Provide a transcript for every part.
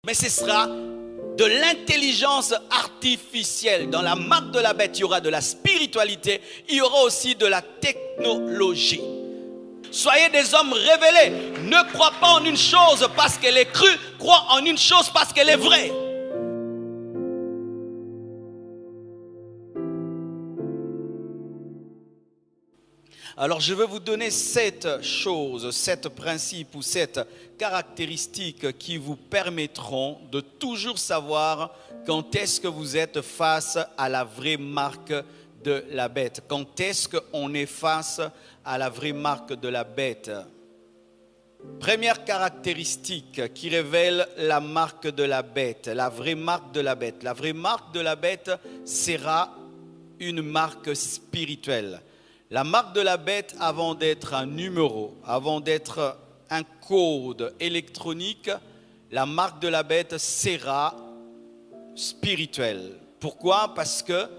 mais ce sera de l'intelligence artificielle. Dans la marque de la bête, il y aura de la spiritualité, il y aura aussi de la technologie. Soyez des hommes révélés. Ne crois pas en une chose parce qu'elle est crue, crois en une chose parce qu'elle est vraie. Alors je vais vous donner 7 choses, 7 principes ou 7 caractéristiques qui vous permettront de toujours savoir quand est-ce que vous êtes face à la vraie marque de la bête. Quand est-ce qu'on est face à la vraie marque de la bête? Première caractéristique qui révèle la marque de la bête, la vraie marque de la bête. La vraie marque de la bête sera une marque spirituelle. La marque de la bête, avant d'être un numéro, avant d'être un code électronique, la marque de la bête sera spirituelle. Pourquoi? Parce que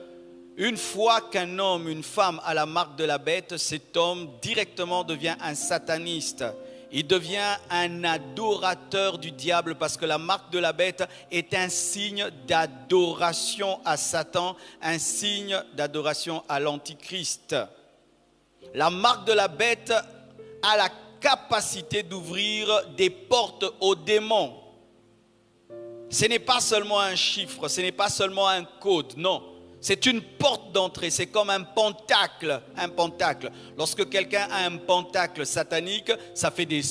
une fois qu'un homme, une femme a la marque de la bête, cet homme directement devient un sataniste. Il devient un adorateur du diable parce que la marque de la bête est un signe d'adoration à Satan, un signe d'adoration à l'Antichrist. La marque de la bête a la capacité d'ouvrir des portes aux démons. Ce n'est pas seulement un chiffre, ce n'est pas seulement un code, non. C'est une porte d'entrée, c'est comme un pentacle. Lorsque quelqu'un a un pentacle satanique, ça fait des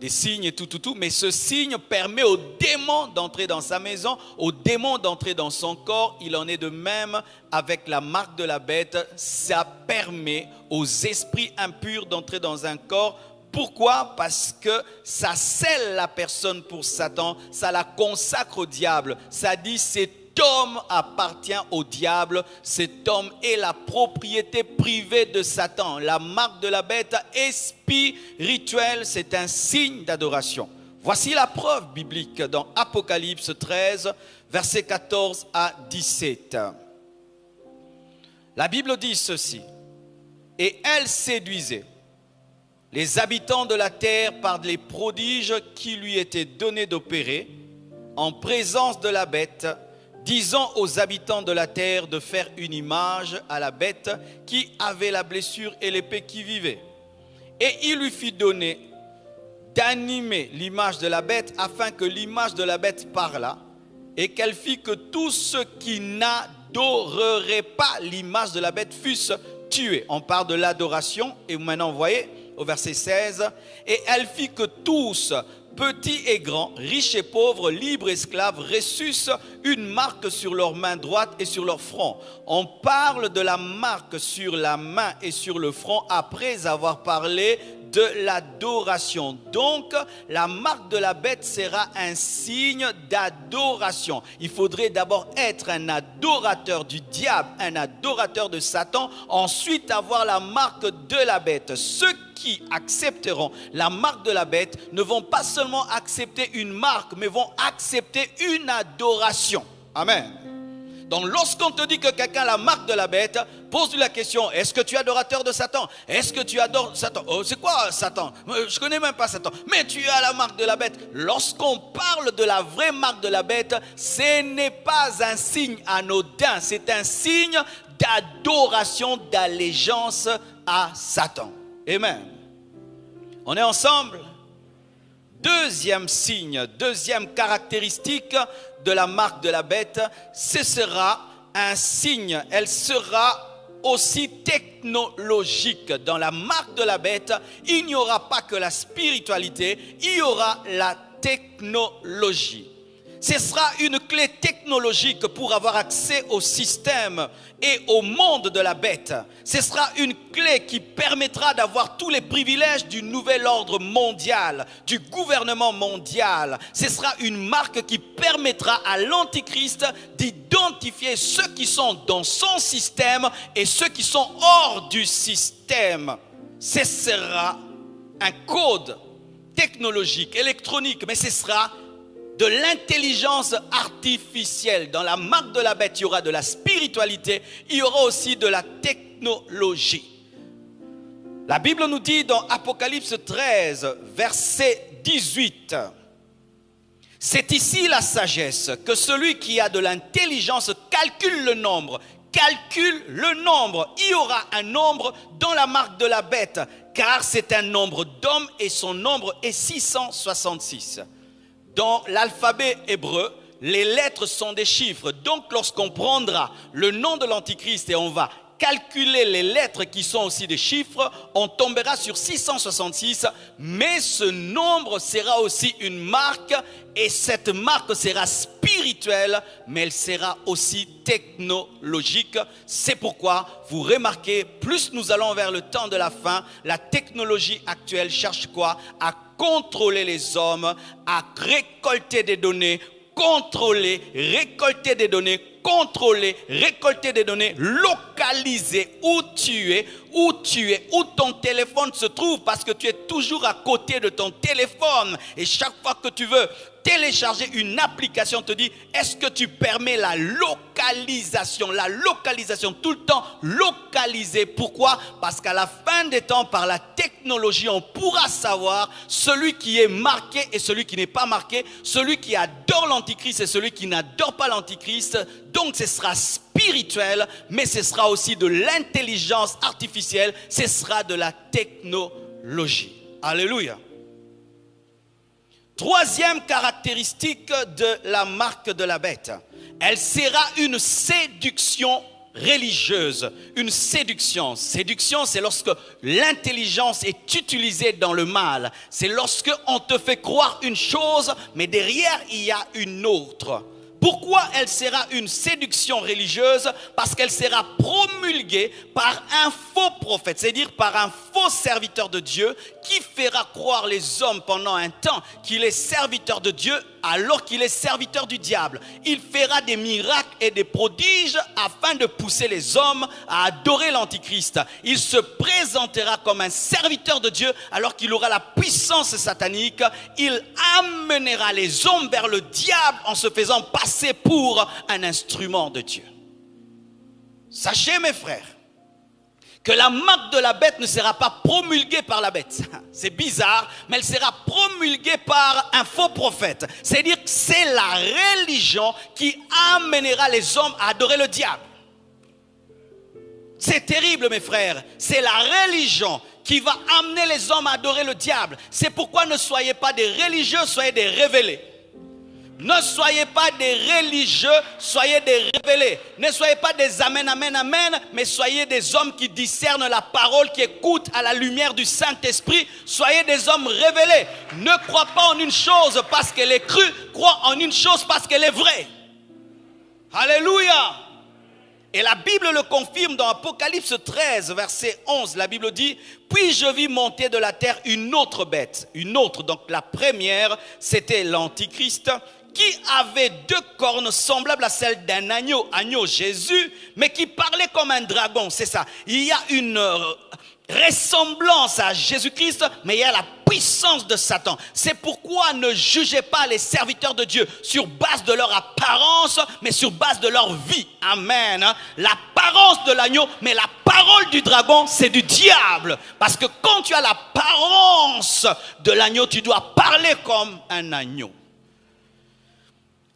signes et tout. Mais ce signe permet aux démons d'entrer dans sa maison, aux démons d'entrer dans son corps. Il en est de même avec la marque de la bête. Ça permet aux esprits impurs d'entrer dans un corps. Pourquoi? Parce que ça scelle la personne pour Satan, ça la consacre au diable. Ça dit cet homme appartient au diable, cet homme est la propriété privée de Satan. La marque de la bête est spirituelle, c'est un signe d'adoration. Voici la preuve biblique dans Apocalypse 13, versets 14 à 17. La Bible dit ceci: et elle séduisait les habitants de la terre par les prodiges qui lui étaient donnés d'opérer en présence de la bête, disant aux habitants de la terre de faire une image à la bête qui avait la blessure et l'épée qui vivait. Et il lui fit donner d'animer l'image de la bête afin que l'image de la bête parlât et qu'elle fit que tous ceux qui n'adoreraient pas l'image de la bête fussent tués. On parle de l'adoration et maintenant vous voyez au verset 16, et elle fit que tous, petits et grands, riches et pauvres, libres et esclaves, reçussent une marque sur leur main droite et sur leur front. On parle de la marque sur la main et sur le front après avoir parlé de l'adoration. Donc, la marque de la bête sera un signe d'adoration. Il faudrait d'abord être un adorateur du diable, un adorateur de Satan, ensuite avoir la marque de la bête. Ceux qui accepteront la marque de la bête ne vont pas seulement accepter une marque, mais vont accepter une adoration. Amen. Donc lorsqu'on te dit que quelqu'un a la marque de la bête, pose-lui la question: est-ce que tu es adorateur de Satan? Est-ce que tu adores Satan? Oh, c'est quoi Satan? Je ne connais même pas Satan. Mais tu as la marque de la bête. Lorsqu'on parle de la vraie marque de la bête, ce n'est pas un signe anodin, c'est un signe d'adoration, d'allégeance à Satan. Amen. On est ensemble? Deuxième signe, deuxième caractéristique de la marque de la bête, ce sera un signe, elle sera aussi technologique. Dans la marque de la bête, il n'y aura pas que la spiritualité, il y aura la technologie. Ce sera une clé technologique pour avoir accès au système et au monde de la bête. Ce sera une clé qui permettra d'avoir tous les privilèges du nouvel ordre mondial, du gouvernement mondial. Ce sera une marque qui permettra à l'Antichrist d'identifier ceux qui sont dans son système et ceux qui sont hors du système. Ce sera un code technologique, électronique, mais ce sera de l'intelligence artificielle. Dans la marque de la bête, il y aura de la spiritualité, il y aura aussi de la technologie. La Bible nous dit dans Apocalypse 13, verset 18, C'est ici la sagesse, que celui qui a de l'intelligence calcule le nombre. Calcule le nombre. Il y aura un nombre dans la marque de la bête, car c'est un nombre d'hommes et son nombre est 666. Dans l'alphabet hébreu, les lettres sont des chiffres. Donc lorsqu'on prendra le nom de l'Antichrist et on va calculer les lettres qui sont aussi des chiffres, on tombera sur 666, mais ce nombre sera aussi une marque, et cette marque sera spirituelle, mais elle sera aussi technologique. C'est pourquoi vous remarquez, plus nous allons vers le temps de la fin, la technologie actuelle cherche quoi? À contrôler les hommes, à récolter des données, contrôler, récolter des données, contrôler, récolter des données, localiser où tu es, où ton téléphone se trouve, parce que tu es toujours à côté de ton téléphone. Et chaque fois que tu veux télécharger une application, te dit, est-ce que tu permets la localisation tout le temps localisée? Pourquoi? Parce qu'à la fin des temps, par la technologie, on pourra savoir celui qui est marqué et celui qui n'est pas marqué, celui qui adore l'Antichrist et celui qui n'adore pas l'Antichrist. Donc ce sera spirituel, mais ce sera aussi de l'intelligence artificielle, ce sera de la technologie. Alléluia. Troisième caractéristique de la marque de la bête, elle sera une séduction religieuse. Une séduction. Séduction, c'est lorsque l'intelligence est utilisée dans le mal. C'est lorsque on te fait croire une chose, mais derrière il y a une autre. Pourquoi elle sera une séduction religieuse? Parce qu'elle sera promulguée par un faux prophète, c'est-à-dire par un faux serviteur de Dieu qui fera croire les hommes pendant un temps qu'il est serviteur de Dieu alors qu'il est serviteur du diable. Il fera des miracles et des prodiges afin de pousser les hommes à adorer l'Antichrist. Il se présentera comme un serviteur de Dieu alors qu'il aura la puissance satanique. Il amènera les hommes vers le diable en se faisant passer pour un instrument de Dieu. Sachez mes frères, que la marque de la bête ne sera pas promulguée par la bête. C'est bizarre, mais elle sera promulguée par un faux prophète. C'est-à-dire que c'est la religion qui amènera les hommes à adorer le diable. C'est terrible mes frères, c'est la religion qui va amener les hommes à adorer le diable. C'est pourquoi ne soyez pas des religieux, soyez des révélés. Ne soyez pas des religieux, soyez des révélés. Ne soyez pas des amen, amen, amen, mais soyez des hommes qui discernent la parole, qui écoutent à la lumière du Saint-Esprit. Soyez des hommes révélés. Ne crois pas en une chose parce qu'elle est crue, crois en une chose parce qu'elle est vraie. Alléluia. Et la Bible le confirme dans Apocalypse 13, verset 11. La Bible dit, puis je vis monter de la terre une autre bête. Une autre, donc la première, c'était l'Antichrist, qui avait deux cornes semblables à celles d'un agneau, agneau Jésus, mais qui parlait comme un dragon, c'est ça. Il y a une ressemblance à Jésus-Christ, mais il y a la puissance de Satan. C'est pourquoi ne jugez pas les serviteurs de Dieu sur base de leur apparence, mais sur base de leur vie. Amen. L'apparence de l'agneau, mais la parole du dragon, c'est du diable. Parce que quand tu as l'apparence de l'agneau, tu dois parler comme un agneau.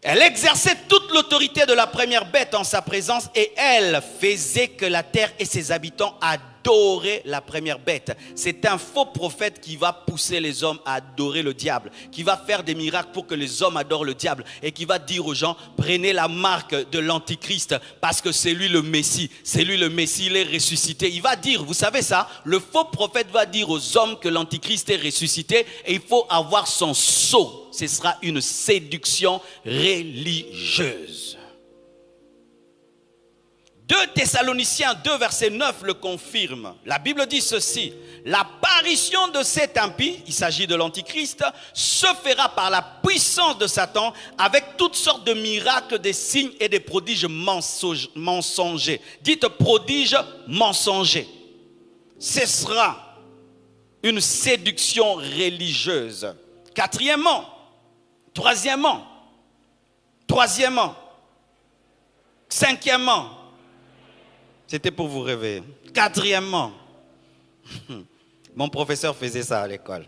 Elle exerçait toute l'autorité de la première bête en sa présence et elle faisait que la terre et ses habitants adoraient la première bête. C'est un faux prophète qui va pousser les hommes à adorer le diable, qui va faire des miracles pour que les hommes adorent le diable et qui va dire aux gens, prenez la marque de l'Antichrist parce que c'est lui le Messie, il est ressuscité. Il va dire, vous savez ça, le faux prophète va dire aux hommes que l'Antichrist est ressuscité et il faut avoir son sceau. Ce sera une séduction religieuse. 2 Thessaloniciens 2 verset 9 le confirme. La Bible dit ceci, l'apparition de cet impie, il s'agit de l'Antichrist, se fera par la puissance de Satan avec toutes sortes de miracles, des signes et des prodiges mensongers. Dites prodiges mensongers. Ce sera une séduction religieuse. Troisièmement, cinquièmement, c'était pour vous réveiller. Quatrièmement, mon professeur faisait ça à l'école.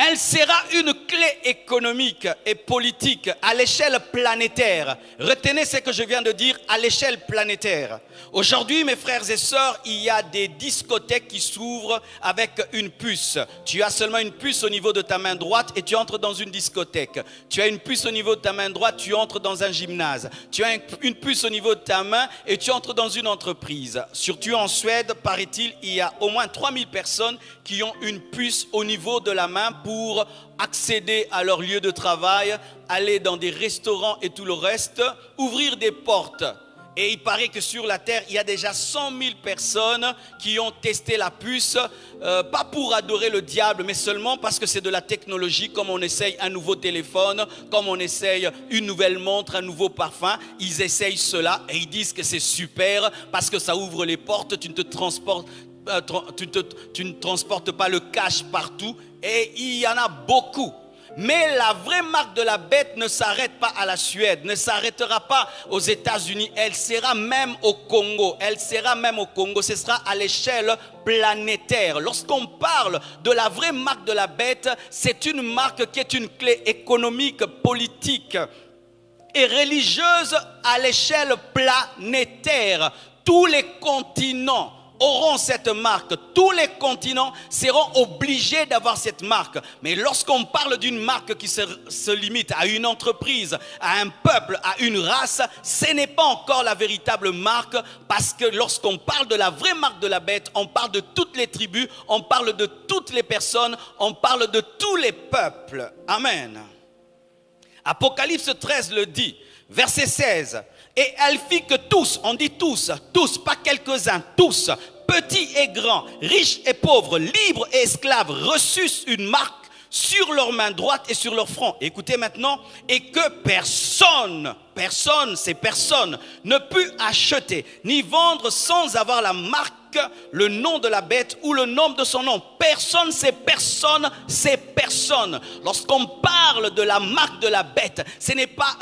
Elle sera une clé économique et politique à l'échelle planétaire. Retenez ce que je viens de dire, à l'échelle planétaire. Aujourd'hui, mes frères et sœurs, il y a des discothèques qui s'ouvrent avec une puce. Tu as seulement une puce au niveau de ta main droite et tu entres dans une discothèque. Tu as une puce au niveau de ta main droite, tu entres dans un gymnase. Tu as une puce au niveau de ta main et tu entres dans une entreprise. Surtout en Suède, paraît-il, il y a au moins 3000 personnes qui ont une puce au niveau de la main pour accéder à leur lieu de travail, aller dans des restaurants et tout le reste, ouvrir des portes. Et il paraît que sur la terre, il y a déjà 100 000 personnes qui ont testé la puce, pas pour adorer le diable, mais seulement parce que c'est de la technologie, comme on essaye un nouveau téléphone, comme on essaye une nouvelle montre, un nouveau parfum. Ils essayent cela et ils disent que c'est super parce que ça ouvre les portes, tu ne transportes pas le cash partout. Et il y en a beaucoup. Mais la vraie marque de la bête ne s'arrête pas à la Suède, ne s'arrêtera pas aux États-Unis. Elle sera même au Congo. Ce sera à l'échelle planétaire. Lorsqu'on parle de la vraie marque de la bête, c'est une marque qui est une clé économique, politique et religieuse à l'échelle planétaire. Tous les continents auront cette marque. Tous les continents seront obligés d'avoir cette marque. Mais lorsqu'on parle d'une marque qui se limite à une entreprise, à un peuple, à une race, ce n'est pas encore la véritable marque, parce que lorsqu'on parle de la vraie marque de la bête, on parle de toutes les tribus, on parle de toutes les personnes, on parle de tous les peuples. Amen. Apocalypse 13 le dit, verset 16. Et elle fit que tous, on dit tous, pas quelques-uns, tous, petits et grands, riches et pauvres, libres et esclaves, reçussent une marque sur leur main droite et sur leur front. Écoutez maintenant, et que personne ne put acheter ni vendre sans avoir la marque, le nom de la bête ou le nom de son nom. Personne, c'est personne. Lorsqu'on parle de la marque de la bête, ce n'est pas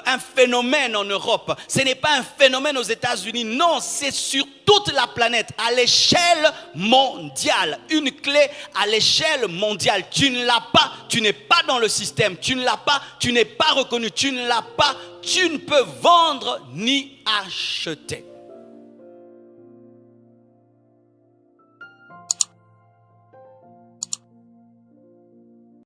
un phénomène en Europe, ce n'est pas un phénomène aux États-Unis, non, c'est sur toute la planète, à l'échelle mondiale, une clé à l'échelle mondiale. Tu ne l'as pas, tu n'es pas dans le système, tu ne l'as pas, tu n'es pas reconnu, tu ne l'as pas, tu ne peux vendre ni acheter.